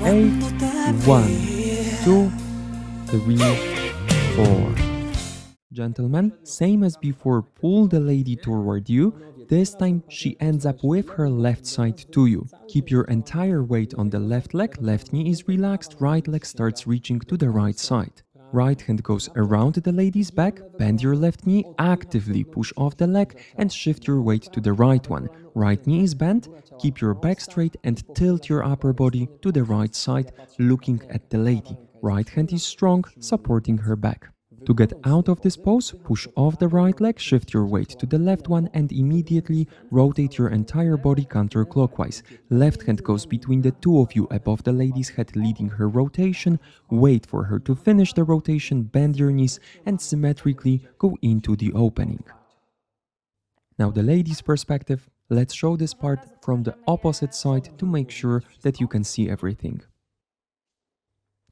8, 1, 2, 3, 4. Gentlemen, same as before, pull the lady toward you. This time she ends up with her left side to you. Keep your entire weight on the left leg, left knee is relaxed, right leg starts reaching to the right side. Right hand goes around the lady's back, bend your left knee, actively push off the leg and shift your weight to the right one. Right knee is bent, keep your back straight and tilt your upper body to the right side, looking at the lady. Right hand is strong, supporting her back. To get out of this pose, push off the right leg, shift your weight to the left one and immediately rotate your entire body counterclockwise. Left hand goes between the two of you above the lady's head, leading her rotation. Wait for her to finish the rotation, bend your knees and symmetrically go into the opening. Now the lady's perspective, let's show this part from the opposite side to make sure that you can see everything.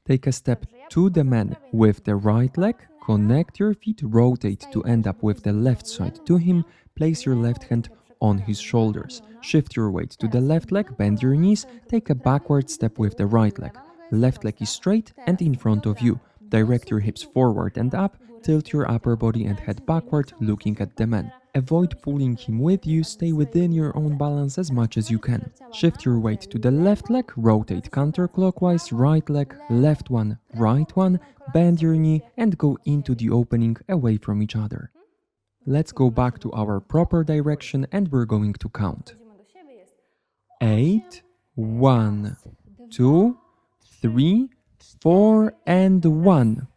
Take a step to the man with the right leg, connect your feet, rotate to end up with the left side to him, place your left hand on his shoulders. Shift your weight to the left leg, bend your knees, take a backward step with the right leg. Left leg is straight and in front of you. Direct your hips forward and up, tilt your upper body and head backward, looking at the man. Avoid pulling him with you, stay within your own balance as much as you can. Shift your weight to the left leg, rotate counterclockwise, right leg, left one, right one, bend your knee and go into the opening away from each other. Let's go back to our proper direction and we're going to count. 8, 1, 2, 3, 4 and 1.